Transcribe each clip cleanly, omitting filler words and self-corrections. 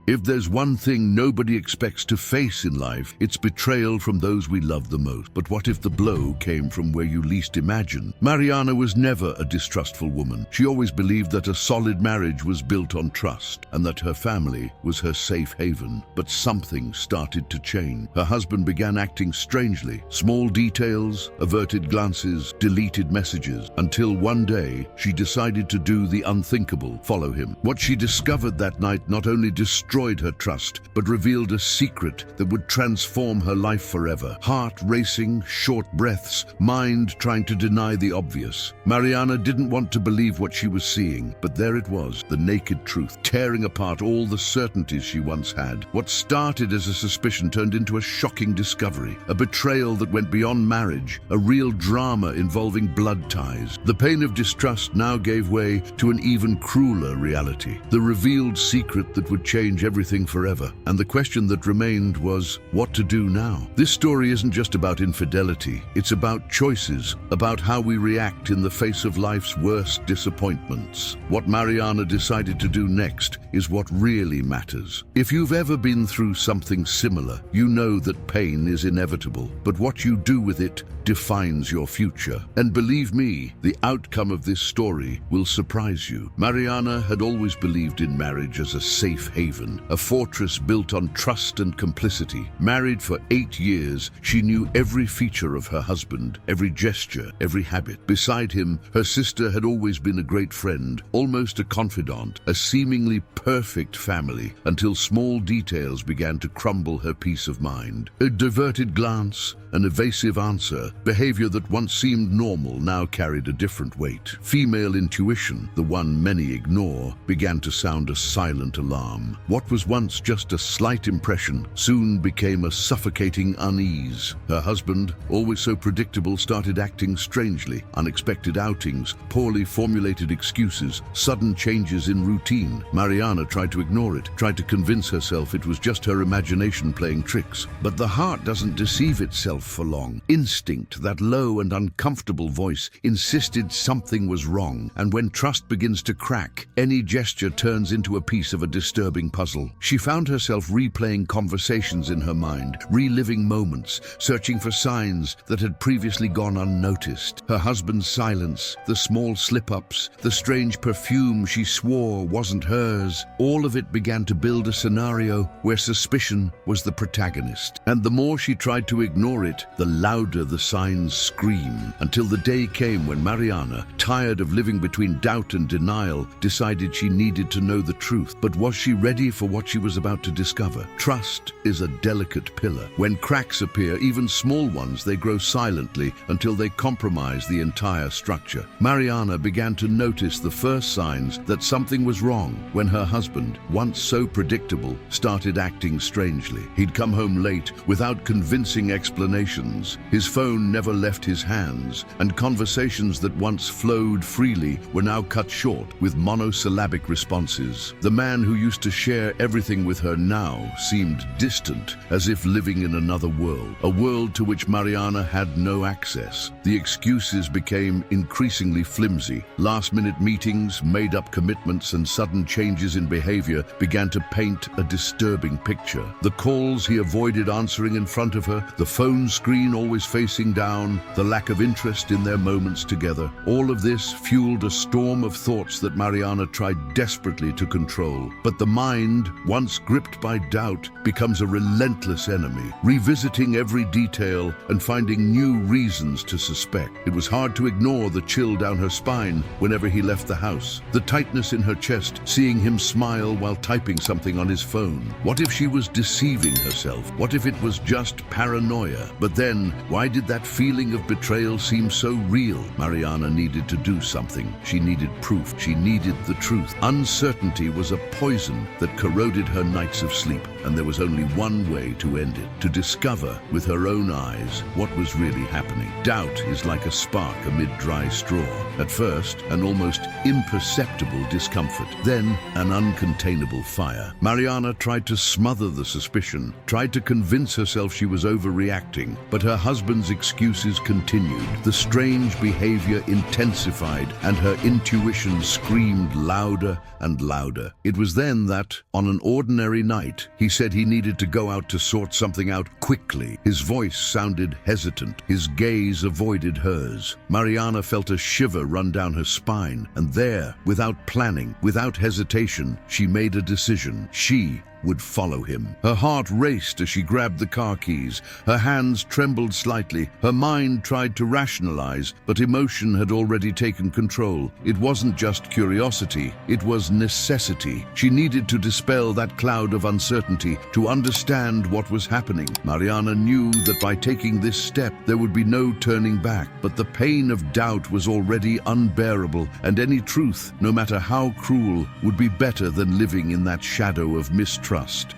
If there's one thing nobody expects to face in life, it's betrayal from those we love the most. But what if the blow came from where you least imagine? Mariana was never a distrustful woman. She always believed that a solid marriage was built on trust and that her family was her safe haven. But something started to change. Her husband began acting strangely. Small details, averted glances, deleted messages, until one day she decided to do the unthinkable, follow him. What she discovered that night not only destroyed her trust, but revealed a secret that would transform her life forever. Heart racing, short breaths, mind trying to deny the obvious. Mariana didn't want to believe what she was seeing, but there it was, the naked truth, tearing apart all the certainties she once had. What started as a suspicion turned into a shocking discovery, a betrayal that went beyond marriage, a real drama involving blood ties. The pain of distrust now gave way to an even crueler reality, the revealed secret that would change everything forever. And the question that remained was, what to do now? This story isn't just about infidelity, it's about choices, about how we react in the face of life's worst disappointments. What Mariana decided to do next is what really matters. If you've ever been through something similar, you know that pain is inevitable, but what you do with it defines your future. And believe me, the outcome of this story will surprise you. Mariana had always believed in marriage as a safe haven, a fortress built on trust and complicity. Married for 8 years, she knew every feature of her husband, every gesture, every habit. Beside him, her sister had always been a great friend, almost a confidant, a seemingly perfect family, until small details began to crumble her peace of mind. A diverted glance, an evasive answer, behavior that once seemed normal now carried a different weight. Female intuition, the one many ignore, began to sound a silent alarm. What was once just a slight impression soon became a suffocating unease. Her husband, always so predictable, started acting strangely. Unexpected outings, poorly formulated excuses, sudden changes in routine. Mariana tried to ignore it, tried to convince herself it was just her imagination playing tricks. But the heart doesn't deceive itself for long. Instinct, that low and uncomfortable voice, insisted something was wrong, and when trust begins to crack, any gesture turns into a piece of a disturbing puzzle. She found herself replaying conversations in her mind, reliving moments, searching for signs that had previously gone unnoticed. Her husband's silence, the small slip-ups, the strange perfume she swore wasn't hers, all of it began to build a scenario where suspicion was the protagonist. And the more she tried to ignore it, the louder the signs screamed, until the day came when Mariana, tired of living between doubt and denial, decided she needed to know the truth. But was she ready for what she was about to discover? Trust is a delicate pillar. When cracks appear, even small ones, they grow silently until they compromise the entire structure. Mariana began to notice the first signs that something was wrong when her husband, once so predictable, started acting strangely. He'd come home late without convincing explanations. His phone never left his hands, and conversations that once flowed freely were now cut short with monosyllabic responses. The man who used to share everything with her now seemed distant, as if living in another world, a world to which Mariana had no access. The excuses became increasingly flimsy. Last-minute meetings, made-up commitments, and sudden changes in behavior began to paint a disturbing picture. The calls he avoided answering in front of her, the phone screen always facing down, the lack of interest in their moments together. All of this fueled a storm of thoughts that Mariana tried desperately to control. But the mind, once gripped by doubt, becomes a relentless enemy, revisiting every detail and finding new reasons to suspect. It was hard to ignore the chill down her spine whenever he left the house, the tightness in her chest, seeing him smile while typing something on his phone. What if she was deceiving herself? What if it was just paranoia? But then, why did that feeling of betrayal seem so real? Mariana needed to do something. She needed proof. She needed the truth. Uncertainty was a poison that corroded her nights of sleep. and there was only one way to end it, to discover with her own eyes what was really happening. Doubt is like a spark amid dry straw. At first, an almost imperceptible discomfort, then an uncontainable fire. Mariana tried to smother the suspicion, tried to convince herself she was overreacting, but her husband's excuses continued. The strange behavior intensified, and her intuition screamed louder and louder. It was then that, on an ordinary night, he said he needed to go out to sort something out quickly. His voice sounded hesitant, his gaze avoided hers. Mariana felt a shiver run down her spine, and there, without planning, without hesitation, she made a decision. She would follow him. Her heart raced as she grabbed the car keys. Her hands trembled slightly. Her mind tried to rationalize, but emotion had already taken control. It wasn't just curiosity, it was necessity. She needed to dispel that cloud of uncertainty, to understand what was happening. Mariana knew that by taking this step, there would be no turning back, but the pain of doubt was already unbearable, and any truth, no matter how cruel, would be better than living in that shadow of mistrust.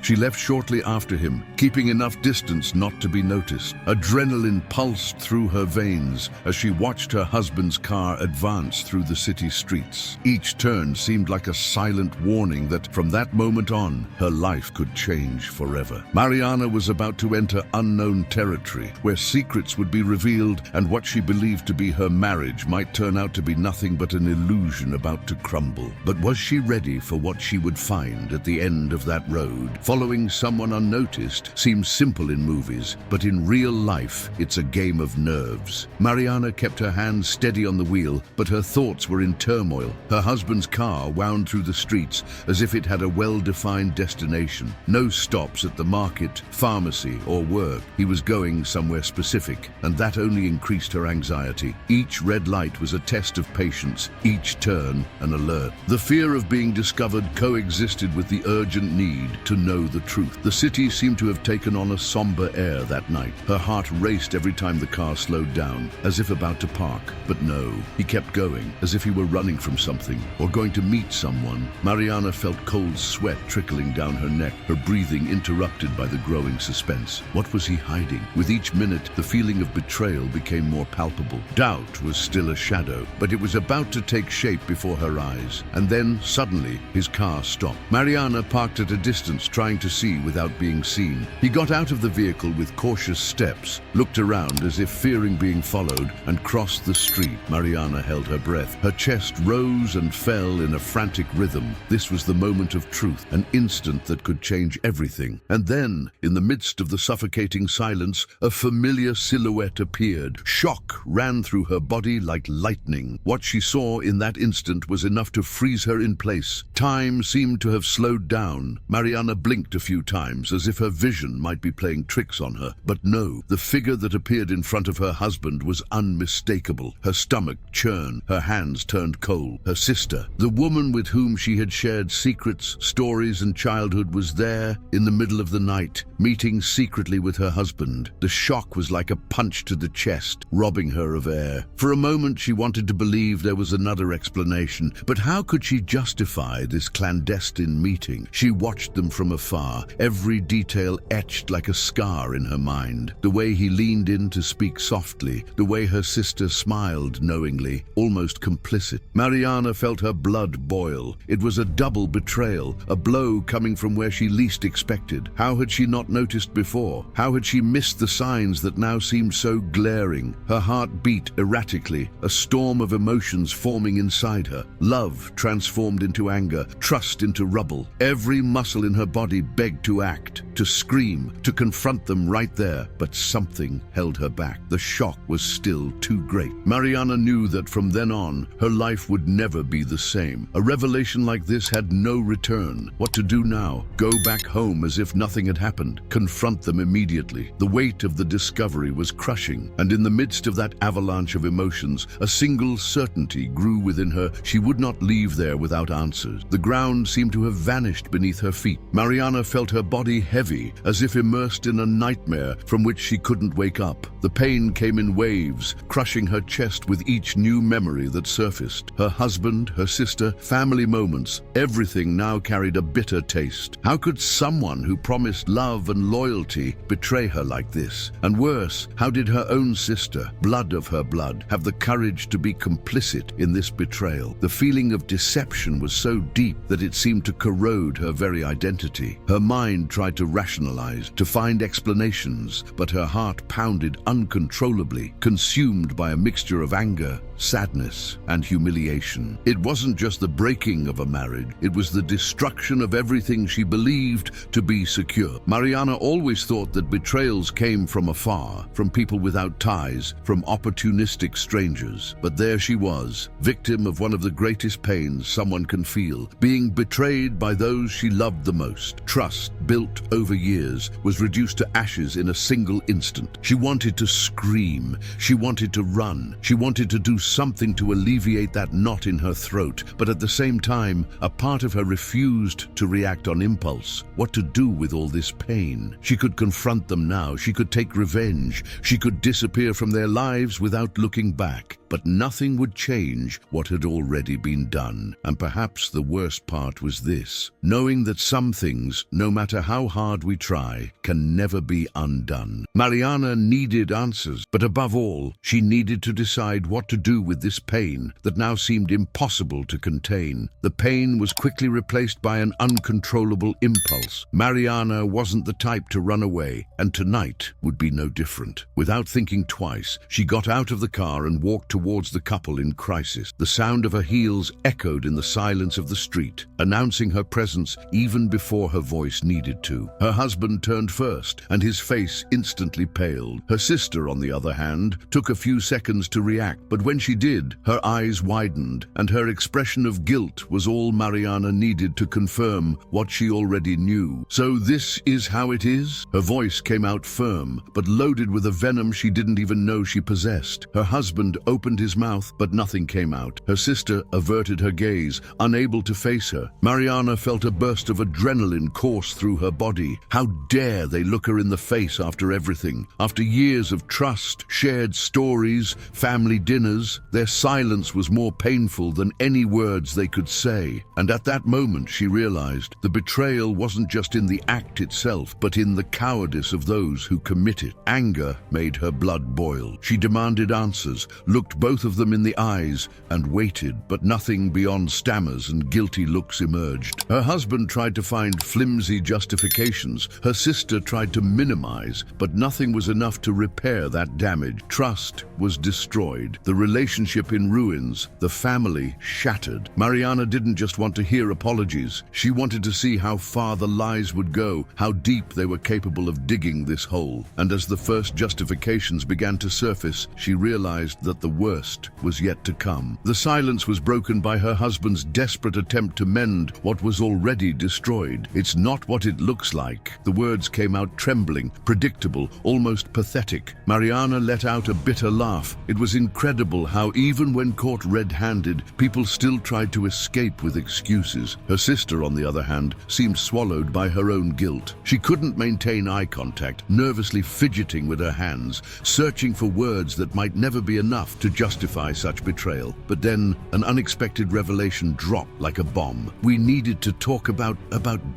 She left shortly after him, keeping enough distance not to be noticed. Adrenaline pulsed through her veins as she watched her husband's car advance through the city streets. Each turn seemed like a silent warning that from that moment on, her life could change forever. Mariana was about to enter unknown territory, where secrets would be revealed and what she believed to be her marriage might turn out to be nothing but an illusion about to crumble. But was she ready for what she would find at the end of that road? Following someone unnoticed seems simple in movies, but in real life, it's a game of nerves. Mariana kept her hands steady on the wheel, but her thoughts were in turmoil. Her husband's car wound through the streets as if it had a well-defined destination. No stops at the market, pharmacy, or work. He was going somewhere specific, and that only increased her anxiety. Each red light was a test of patience, each turn an alert. The fear of being discovered coexisted with the urgent need to know the truth. The city seemed to have taken on a somber air that night. Her heart raced every time the car slowed down, as if about to park. But no, he kept going, as if he were running from something, or going to meet someone. Mariana felt cold sweat trickling down her neck, her breathing interrupted by the growing suspense. What was he hiding? With each minute, the feeling of betrayal became more palpable. Doubt was still a shadow, but it was about to take shape before her eyes. And then, suddenly, his car stopped. Mariana parked at a distance, trying to see without being seen. He got out of the vehicle with cautious steps, looked around as if fearing being followed, and crossed the street. Mariana held her breath. Her chest rose and fell in a frantic rhythm. This was the moment of truth, an instant that could change everything. And then, in the midst of the suffocating silence, a familiar silhouette appeared. Shock ran through her body like lightning. What she saw in that instant was enough to freeze her in place. Time seemed to have slowed down. Mariana blinked a few times, as if her vision might be playing tricks on her. But no, the figure that appeared in front of her husband was unmistakable. Her stomach churned, her hands turned cold. Her sister, the woman with whom she had shared secrets, stories, and childhood, was there in the middle of the night, meeting secretly with her husband. The shock was like a punch to the chest, robbing her of air. For a moment, she wanted to believe there was another explanation, but how could she justify this clandestine meeting? She watched them from afar, every detail etched like a scar in her mind. The way he leaned in to speak softly, the way her sister smiled knowingly, almost complicit. Mariana felt her blood boil. It was a double betrayal, a blow coming from where she least expected. How had she not noticed before? How had she missed the signs that now seemed so glaring? Her heart beat erratically, a storm of emotions forming inside her. Love transformed into anger, trust into rubble. Every muscle in her body begged to act, to scream, to confront them right there, but something held her back. The shock was still too great. Mariana knew that from then on, her life would never be the same. A revelation like this had no return. What to do now? Go back home as if nothing had happened? Confront them immediately? The weight of the discovery was crushing, and in the midst of that avalanche of emotions, a single certainty grew within her: she would not leave there without answers. The ground seemed to have vanished beneath her feet. Mariana felt her body heavy heavy, as if immersed in a nightmare from which she couldn't wake up. The pain came in waves, crushing her chest with each new memory that surfaced. Her husband, her sister, family moments, everything now carried a bitter taste. How could someone who promised love and loyalty betray her like this? And worse, how did her own sister, blood of her blood, have the courage to be complicit in this betrayal? The feeling of deception was so deep that it seemed to corrode her very identity. Her mind tried to rationalize, to find explanations, but her heart pounded uncontrollably, consumed by a mixture of anger, sadness, and humiliation. It wasn't just the breaking of a marriage, it was the destruction of everything she believed to be secure. Mariana always thought that betrayals came from afar, from people without ties, from opportunistic strangers. But there she was, victim of one of the greatest pains someone can feel, being betrayed by those she loved the most. Trust, built over years, was reduced to ashes in a single instant. She wanted to scream, she wanted to run, she wanted to do something to alleviate that knot in her throat, but at the same time, a part of her refused to react on impulse. What to do with all this pain? She could confront them now, she could take revenge, she could disappear from their lives without looking back. But nothing would change what had already been done. And perhaps the worst part was this: knowing that some things, no matter how hard we try, can never be undone. Mariana needed answers, but above all, she needed to decide what to do with this pain that now seemed impossible to contain. The pain was quickly replaced by an uncontrollable impulse. Mariana wasn't the type to run away, and tonight would be no different. Without thinking twice, she got out of the car and walked towards the couple in crisis. The sound of her heels echoed in the silence of the street, announcing her presence even before her voice needed to. Her husband turned first, and his face instantly paled. Her sister, on the other hand, took a few seconds to react, but when she did, her eyes widened, and her expression of guilt was all Mariana needed to confirm what she already knew. "So this is how it is?" Her voice came out firm, but loaded with a venom she didn't even know she possessed. Her husband opened his mouth, but nothing came out. Her sister averted her gaze, unable to face her. Mariana felt a burst of adrenaline course through her body. How dare they look her in the face after everything? After years of trust, shared stories, family dinners, their silence was more painful than any words they could say. And at that moment she realized the betrayal wasn't just in the act itself, but in the cowardice of those who commit it. Anger made her blood boil. She demanded answers, looked both of them in the eyes, and waited, but nothing beyond stammers and guilty looks emerged. Her husband tried to find flimsy justifications. Her sister tried to minimize, but nothing was enough to repair that damage. Trust was destroyed, the relationship in ruins, the family shattered. Mariana didn't just want to hear apologies. She wanted to see how far the lies would go, how deep they were capable of digging this hole. And as the first justifications began to surface, she realized that the worst was yet to come. The silence was broken by her husband's desperate attempt to mend what was already destroyed. "It's not what it looks like." The words came out trembling, predictable, almost pathetic. Mariana let out a bitter laugh. It was incredible how even when caught red-handed, people still tried to escape with excuses. Her sister, on the other hand, seemed swallowed by her own guilt. She couldn't maintain eye contact, nervously fidgeting with her hands, searching for words that might never be enough to justify such betrayal. But then an unexpected revelation dropped like a bomb. "We needed to talk about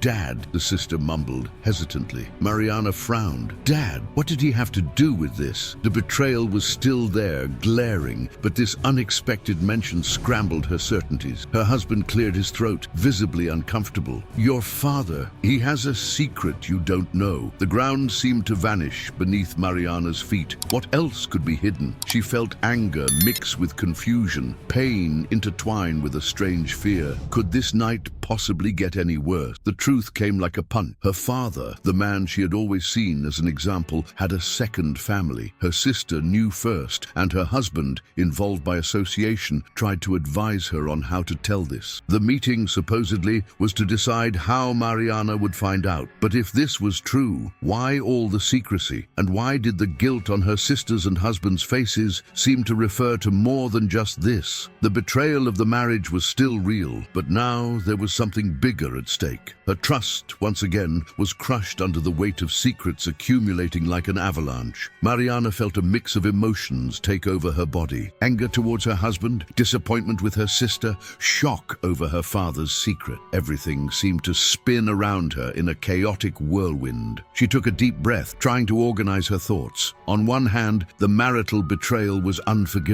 Dad," the sister mumbled hesitantly. Mariana frowned. Dad? What did he have to do with this? The betrayal was still there, glaring, but this unexpected mention scrambled her certainties. Her husband cleared his throat, visibly uncomfortable. "Your father, he has a secret you don't know." The ground seemed to vanish beneath Mariana's feet. What else could be hidden? She felt anger mix with confusion, pain intertwined with a strange fear. Could this night possibly get any worse? The truth came like a punch. Her father, the man she had always seen as an example, had a second family. Her sister knew first, and her husband, involved by association, tried to advise her on how to tell this. The meeting, supposedly, was to decide how Mariana would find out. But if this was true, why all the secrecy? And why did the guilt on her sister's and husband's faces seem to reflect refer to more than just this. The betrayal of the marriage was still real, but now there was something bigger at stake. Her trust, once again, was crushed under the weight of secrets accumulating like an avalanche. Mariana felt a mix of emotions take over her body. Anger towards her husband, disappointment with her sister, shock over her father's secret. Everything seemed to spin around her in a chaotic whirlwind. She took a deep breath, trying to organize her thoughts. On one hand, the marital betrayal was unforgivable.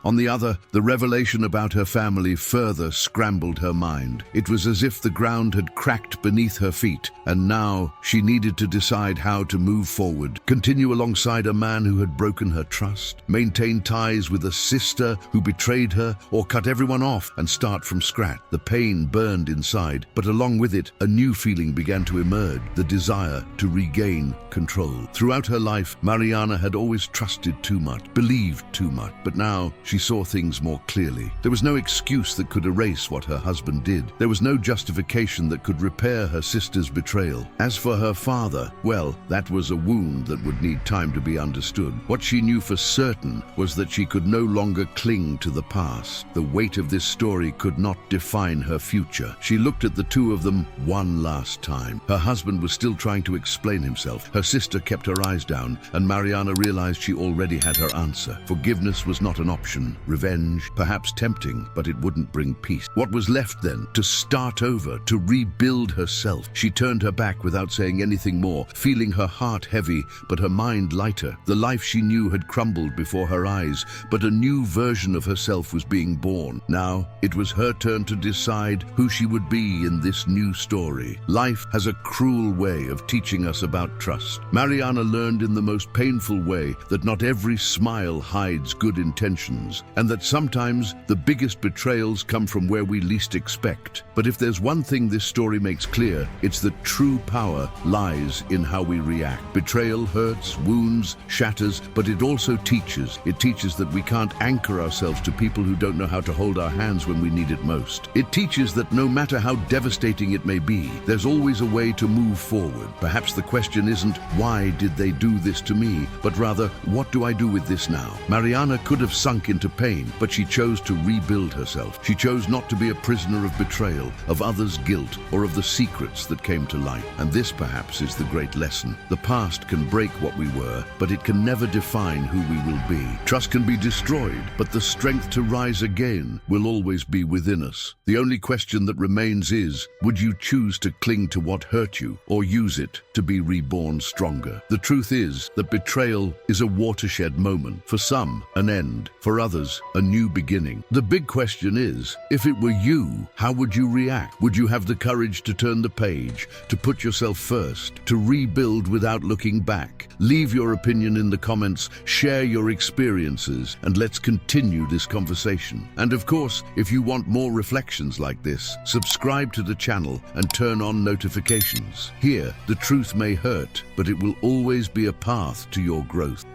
On the other, the revelation about her family further scrambled her mind. It was as if the ground had cracked beneath her feet, and now she needed to decide how to move forward. Continue alongside a man who had broken her trust, maintain ties with a sister who betrayed her, or cut everyone off and start from scratch. The pain burned inside, but along with it, a new feeling began to emerge, the desire to regain control. Throughout her life, Mariana had always trusted too much, believed too much, but now she saw things more clearly. There was no excuse that could erase what her husband did. There was no justification that could repair her sister's betrayal. As for her father, well, that was a wound that would need time to be understood. What she knew for certain was that she could no longer cling to the past. The weight of this story could not define her future. She looked at the two of them one last time. Her husband was still trying to explain himself. Her sister kept her eyes down, and Mariana realized she already had her answer. Forgiveness was not an option. Revenge, perhaps tempting, but it wouldn't bring peace. What was left then? To start over, to rebuild herself. She turned her back without saying anything more, feeling her heart heavy, but her mind lighter. The life she knew had crumbled before her eyes, but a new version of herself was being born. Now, it was her turn to decide who she would be in this new story. Life has a cruel way of teaching us about trust. Mariana learned in the most painful way that not every smile hides good intentions, and that sometimes the biggest betrayals come from where we least expect. But if there's one thing this story makes clear, it's that true power lies in how we react. Betrayal hurts, wounds, shatters, but it also teaches. It teaches that we can't anchor ourselves to people who don't know how to hold our hands when we need it most. It teaches that no matter how devastating it may be, there's always a way to move forward. Perhaps the question isn't, why did they do this to me? But rather, what do I do with this now? Mariana could have sunk into pain, but she chose to rebuild herself. She chose not to be a prisoner of betrayal, of others' guilt, or of the secrets that came to light. And this, perhaps, is the great lesson. The past can break what we were, but it can never define who we will be. Trust can be destroyed, but the strength to rise again will always be within us. The only question that remains is, would you choose to cling to what hurt you, or use it to be reborn stronger? The truth is that betrayal is a watershed moment. For some, an end. For others, a new beginning. The big question is, if it were you, how would you react? Would you have the courage to turn the page, to put yourself first, to rebuild without looking back? Leave your opinion in the comments, share your experiences, and let's continue this conversation. And of course, if you want more reflections like this, subscribe to the channel and turn on notifications. Here, the truth may hurt, but it will always be a path to your growth.